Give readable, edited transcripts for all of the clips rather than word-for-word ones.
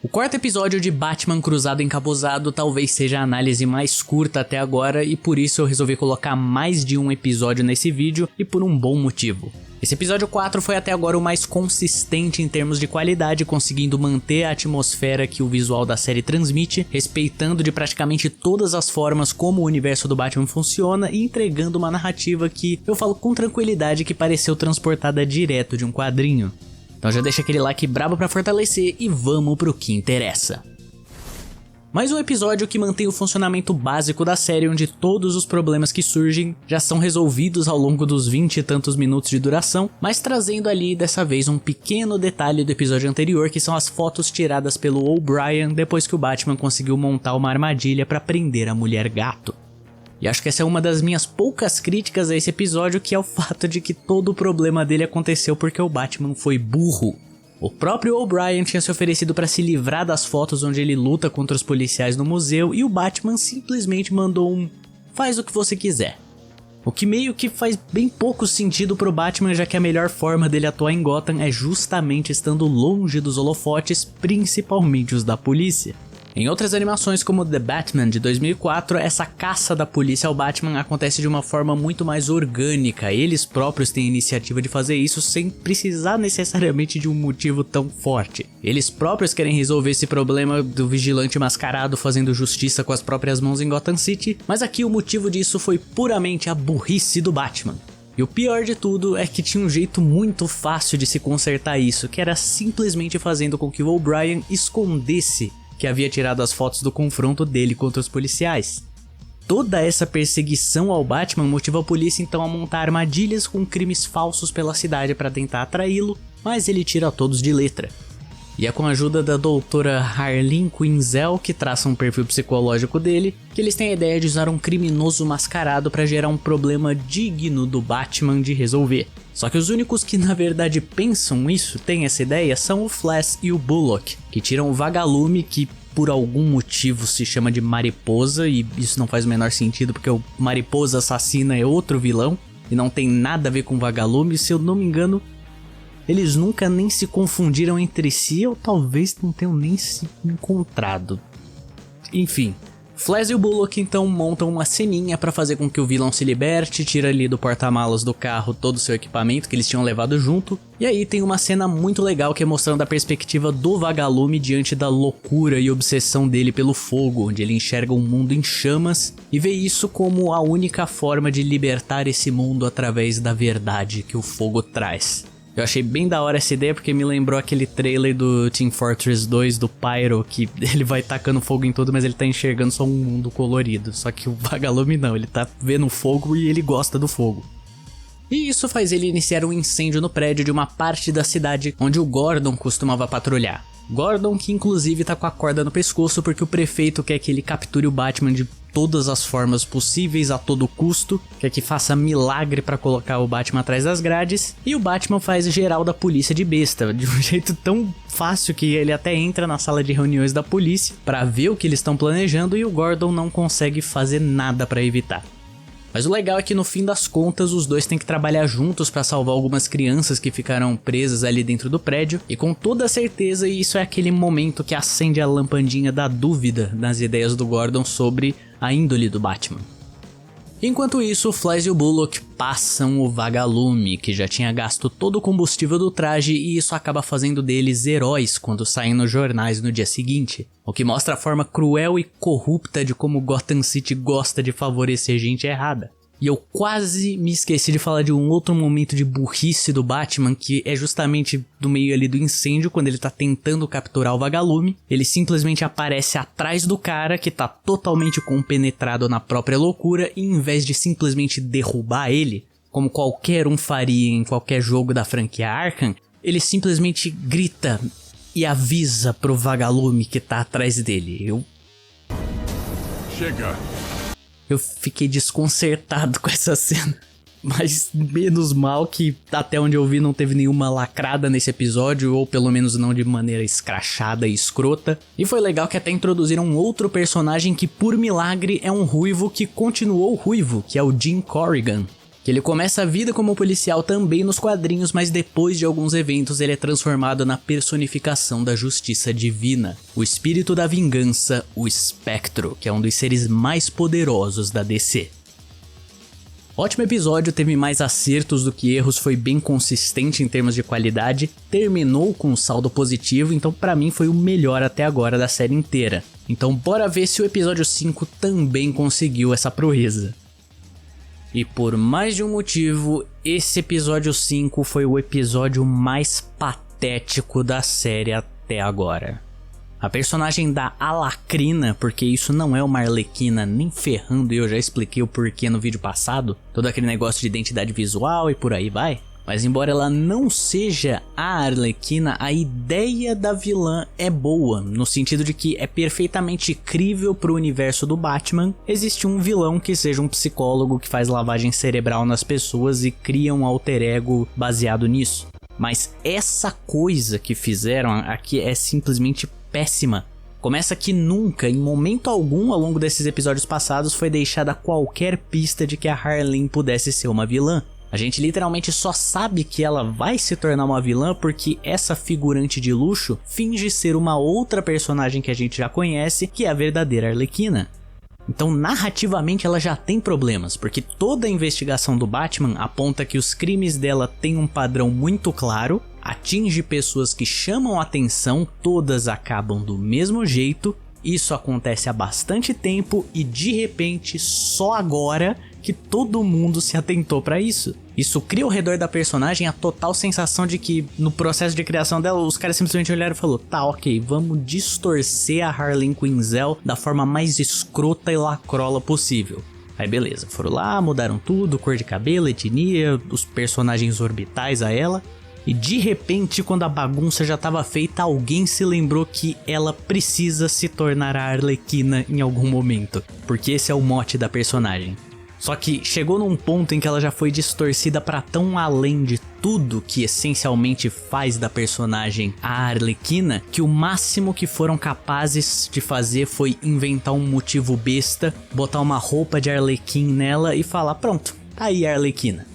O quarto episódio de Batman Cruzado Encapuzado talvez seja a análise mais curta até agora e por isso eu resolvi colocar mais de um episódio nesse vídeo e por um bom motivo. Esse episódio 4 foi até agora o mais consistente em termos de qualidade, conseguindo manter a atmosfera que o visual da série transmite, respeitando de praticamente todas as formas como o universo do Batman funciona e entregando uma narrativa que eu falo com tranquilidade que pareceu transportada direto de um quadrinho. Então já deixa aquele like brabo pra fortalecer e vamos pro que interessa. Mais um episódio que mantém o funcionamento básico da série, onde todos os problemas que surgem já são resolvidos ao longo dos 20 e tantos minutos de duração, mas trazendo ali dessa vez um pequeno detalhe do episódio anterior, que são as fotos tiradas pelo O'Brien depois que o Batman conseguiu montar uma armadilha pra prender a Mulher Gato. E acho que essa é uma das minhas poucas críticas a esse episódio, que é o fato de que todo o problema dele aconteceu porque o Batman foi burro. O próprio O'Brien tinha se oferecido para se livrar das fotos onde ele luta contra os policiais no museu e o Batman simplesmente mandou um "faz o que você quiser". O que meio que faz bem pouco sentido pro Batman, já que a melhor forma dele atuar em Gotham é justamente estando longe dos holofotes, principalmente os da polícia. Em outras animações como The Batman de 2004, essa caça da polícia ao Batman acontece de uma forma muito mais orgânica, eles próprios têm a iniciativa de fazer isso sem precisar necessariamente de um motivo tão forte. Eles próprios querem resolver esse problema do vigilante mascarado fazendo justiça com as próprias mãos em Gotham City, mas aqui o motivo disso foi puramente a burrice do Batman. E o pior de tudo é que tinha um jeito muito fácil de se consertar isso, que era simplesmente fazendo com que o O'Brien escondesse que havia tirado as fotos do confronto dele contra os policiais. Toda essa perseguição ao Batman motiva a polícia então a montar armadilhas com crimes falsos pela cidade para tentar atraí-lo, mas ele tira todos de letra. E é com a ajuda da doutora Harleen Quinzel, que traça um perfil psicológico dele, que eles têm a ideia de usar um criminoso mascarado para gerar um problema digno do Batman de resolver. Só que os únicos que na verdade pensam isso, têm essa ideia, são o Flash e o Bullock, que tiram o Vagalume, que por algum motivo se chama de Mariposa, e isso não faz o menor sentido porque o Mariposa Assassina é outro vilão, e não tem nada a ver com o Vagalume. Se eu não me engano, eles nunca nem se confundiram entre si, ou talvez não tenham nem se encontrado. Enfim, Flash e o Bullock então montam uma ceninha pra fazer com que o vilão se liberte, tira ali do porta-malas do carro todo o seu equipamento que eles tinham levado junto, e aí tem uma cena muito legal que é mostrando a perspectiva do Vagalume diante da loucura e obsessão dele pelo fogo, onde ele enxerga um mundo em chamas e vê isso como a única forma de libertar esse mundo através da verdade que o fogo traz. Eu achei bem da hora essa ideia porque me lembrou aquele trailer do Team Fortress 2 do Pyro, que ele vai tacando fogo em tudo, mas ele tá enxergando só um mundo colorido. Só que o Vagalume não, ele tá vendo fogo e ele gosta do fogo. E isso faz ele iniciar um incêndio no prédio de uma parte da cidade onde o Gordon costumava patrulhar. Gordon que inclusive tá com a corda no pescoço porque o prefeito quer que ele capture o Batman de todas as formas possíveis a todo custo, quer que faça milagre pra colocar o Batman atrás das grades, e o Batman faz geral da polícia de besta, de um jeito tão fácil que ele até entra na sala de reuniões da polícia pra ver o que eles estão planejando e o Gordon não consegue fazer nada pra evitar. Mas o legal é que no fim das contas os dois têm que trabalhar juntos para salvar algumas crianças que ficaram presas ali dentro do prédio, e com toda certeza isso é aquele momento que acende a lampadinha da dúvida nas ideias do Gordon sobre a índole do Batman. Enquanto isso, o Flash e o Bullock passam o Vagalume, que já tinha gasto todo o combustível do traje, e isso acaba fazendo deles heróis quando saem nos jornais no dia seguinte, o que mostra a forma cruel e corrupta de como Gotham City gosta de favorecer gente errada. E eu quase me esqueci de falar de um outro momento de burrice do Batman, que é justamente do meio ali do incêndio, quando ele tá tentando capturar o Vagalume. Ele simplesmente aparece atrás do cara, que tá totalmente compenetrado na própria loucura, e em vez de simplesmente derrubar ele, como qualquer um faria em qualquer jogo da franquia Arkham, ele simplesmente grita e avisa pro Vagalume que tá atrás dele. Chega! Eu fiquei desconcertado com essa cena. Mas menos mal que até onde eu vi não teve nenhuma lacrada nesse episódio, ou pelo menos não de maneira escrachada e escrota. E foi legal que até introduziram um outro personagem que por milagre é um ruivo que continuou ruivo, que é o Jim Corrigan. Que ele começa a vida como policial também nos quadrinhos, mas depois de alguns eventos ele é transformado na personificação da justiça divina, o espírito da vingança, o Espectro, que é um dos seres mais poderosos da DC. Ótimo episódio, teve mais acertos do que erros, foi bem consistente em termos de qualidade, terminou com um saldo positivo, então pra mim foi o melhor até agora da série inteira. Então bora ver se o episódio 5 também conseguiu essa proeza. E por mais de um motivo, esse episódio 5 foi o episódio mais patético da série até agora. A personagem da Alacrina, porque isso não é uma Arlequina nem ferrando, e eu já expliquei o porquê no vídeo passado, todo aquele negócio de identidade visual e por aí vai. Mas embora ela não seja a Arlequina, a ideia da vilã é boa, no sentido de que é perfeitamente crível pro universo do Batman existir um vilão que seja um psicólogo que faz lavagem cerebral nas pessoas e cria um alter ego baseado nisso. Mas essa coisa que fizeram aqui é simplesmente péssima. Começa que nunca, em momento algum ao longo desses episódios passados, foi deixada qualquer pista de que a Harleen pudesse ser uma vilã. A gente literalmente só sabe que ela vai se tornar uma vilã porque essa figurante de luxo finge ser uma outra personagem que a gente já conhece, que é a verdadeira Arlequina. Então narrativamente ela já tem problemas, porque toda a investigação do Batman aponta que os crimes dela têm um padrão muito claro, atinge pessoas que chamam atenção, todas acabam do mesmo jeito, isso acontece há bastante tempo e de repente só agora que todo mundo se atentou pra isso. Isso cria ao redor da personagem a total sensação de que no processo de criação dela os caras simplesmente olharam e falaram: tá, ok, vamos distorcer a Harleen Quinzel da forma mais escrota e lacrola possível. Aí beleza, foram lá, mudaram tudo, cor de cabelo, etnia, os personagens orbitais a ela. E de repente, quando a bagunça já estava feita, alguém se lembrou que ela precisa se tornar a Arlequina em algum momento, porque esse é o mote da personagem. Só que chegou num ponto em que ela já foi distorcida para tão além de tudo que essencialmente faz da personagem a Arlequina, que o máximo que foram capazes de fazer foi inventar um motivo besta, botar uma roupa de Arlequim nela e falar: pronto, tá aí a Arlequina.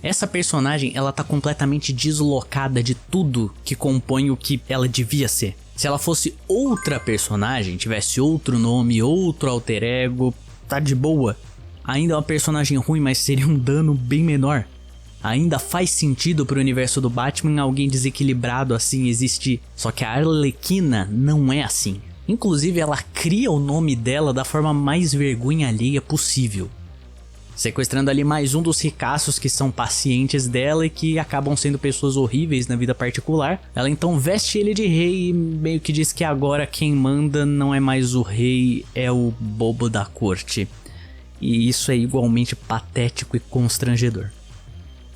Essa personagem, ela tá completamente deslocada de tudo que compõe o que ela devia ser. Se ela fosse outra personagem, tivesse outro nome, outro alter ego, tá de boa. Ainda é uma personagem ruim, mas seria um dano bem menor. Ainda faz sentido pro universo do Batman alguém desequilibrado assim existir. Só que a Arlequina não é assim. Inclusive ela cria o nome dela da forma mais vergonha alheia possível, sequestrando ali mais um dos ricaços que são pacientes dela e que acabam sendo pessoas horríveis na vida particular. Ela então veste ele de rei e meio que diz que agora quem manda não é mais o rei, é o bobo da corte. E isso é igualmente patético e constrangedor.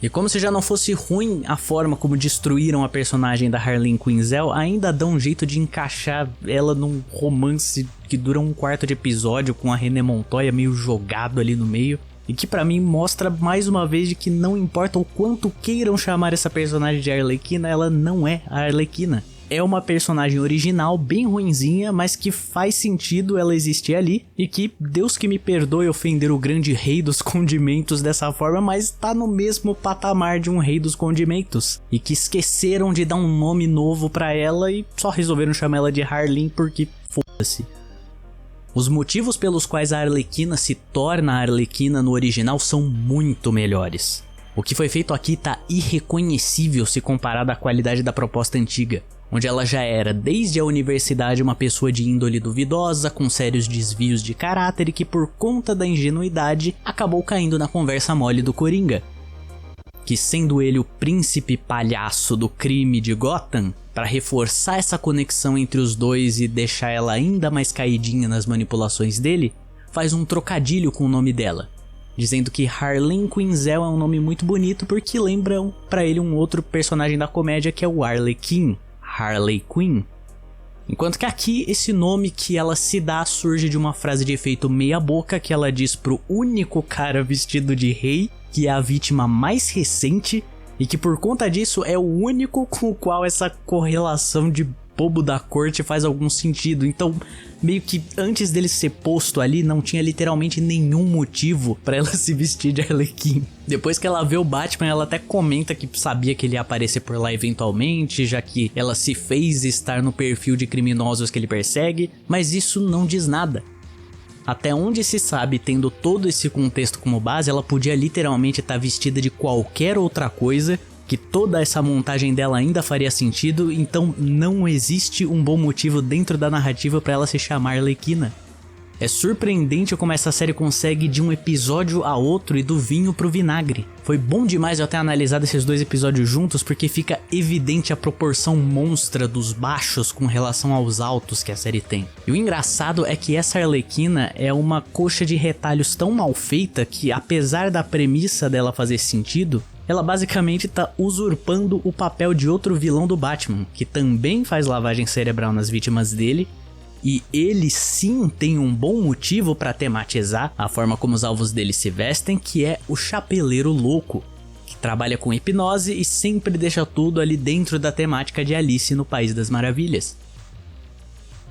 E como se já não fosse ruim a forma como destruíram a personagem da Harleen Quinzel, ainda dão um jeito de encaixar ela num romance que dura um quarto de episódio com a René Montoya meio jogado ali no meio. E que pra mim mostra mais uma vez de que não importa o quanto queiram chamar essa personagem de Arlequina, ela não é a Arlequina. É uma personagem original, bem ruinzinha, mas que faz sentido ela existir ali. E que, Deus que me perdoe ofender o grande rei dos condimentos dessa forma, mas tá no mesmo patamar de um rei dos condimentos. E que esqueceram de dar um nome novo pra ela e só resolveram chamar ela de Harleen porque foda-se. Os motivos pelos quais a Arlequina se torna a Arlequina no original são muito melhores. O que foi feito aqui tá irreconhecível se comparado à qualidade da proposta antiga, onde ela já era desde a universidade uma pessoa de índole duvidosa, com sérios desvios de caráter e que por conta da ingenuidade acabou caindo na conversa mole do Coringa. Que sendo ele o príncipe palhaço do crime de Gotham, para reforçar essa conexão entre os dois e deixar ela ainda mais caidinha nas manipulações dele, faz um trocadilho com o nome dela, dizendo que Harleen Quinzel é um nome muito bonito porque lembra pra ele um outro personagem da comédia que é o Arlequim, Harley Quinn. Enquanto que aqui esse nome que ela se dá surge de uma frase de efeito meia boca que ela diz pro único cara vestido de rei, que é a vítima mais recente, e que por conta disso é o único com o qual essa correlação de bobo da corte faz algum sentido. Então, meio que antes dele ser posto ali, não tinha literalmente nenhum motivo pra ela se vestir de Arlequina. Depois que ela vê o Batman, ela até comenta que sabia que ele ia aparecer por lá eventualmente, já que ela se fez estar no perfil de criminosos que ele persegue, mas isso não diz nada. Até onde se sabe, tendo todo esse contexto como base, ela podia literalmente estar vestida de qualquer outra coisa, que toda essa montagem dela ainda faria sentido, então não existe um bom motivo dentro da narrativa para ela se chamar Arlequina. É surpreendente como essa série consegue de um episódio a outro e do vinho pro vinagre. Foi bom demais eu ter analisado esses dois episódios juntos porque fica evidente a proporção monstra dos baixos com relação aos altos que a série tem. E o engraçado é que essa Arlequina é uma coxa de retalhos tão mal feita que, apesar da premissa dela fazer sentido, ela basicamente tá usurpando o papel de outro vilão do Batman, que também faz lavagem cerebral nas vítimas dele. E ele sim tem um bom motivo para tematizar a forma como os alvos dele se vestem, que é o Chapeleiro Louco, que trabalha com hipnose e sempre deixa tudo ali dentro da temática de Alice no País das Maravilhas.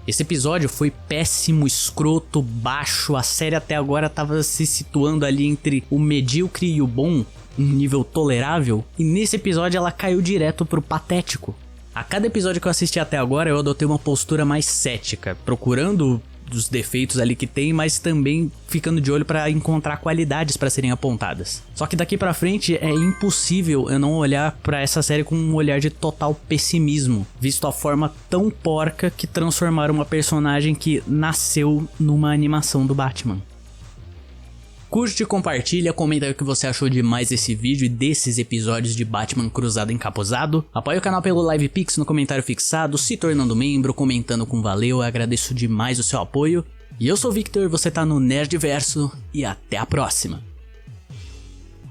Esse episódio foi péssimo, escroto, baixo, a série até agora tava se situando ali entre o medíocre e o bom, um nível tolerável, e nesse episódio ela caiu direto pro patético. A cada episódio que eu assisti até agora, eu adotei uma postura mais cética, procurando os defeitos ali que tem, mas também ficando de olho para encontrar qualidades para serem apontadas. Só que daqui pra frente é impossível eu não olhar para essa série com um olhar de total pessimismo, visto a forma tão porca que transformaram uma personagem que nasceu numa animação do Batman. Curte, compartilha, comenta aí o que você achou de mais esse vídeo e desses episódios de Batman Cruzado Encapuzado. Apoie o canal pelo LivePix no comentário fixado, se tornando membro, comentando com valeu, eu agradeço demais o seu apoio. E eu sou o Victor, você tá no Nerdverso e até a próxima.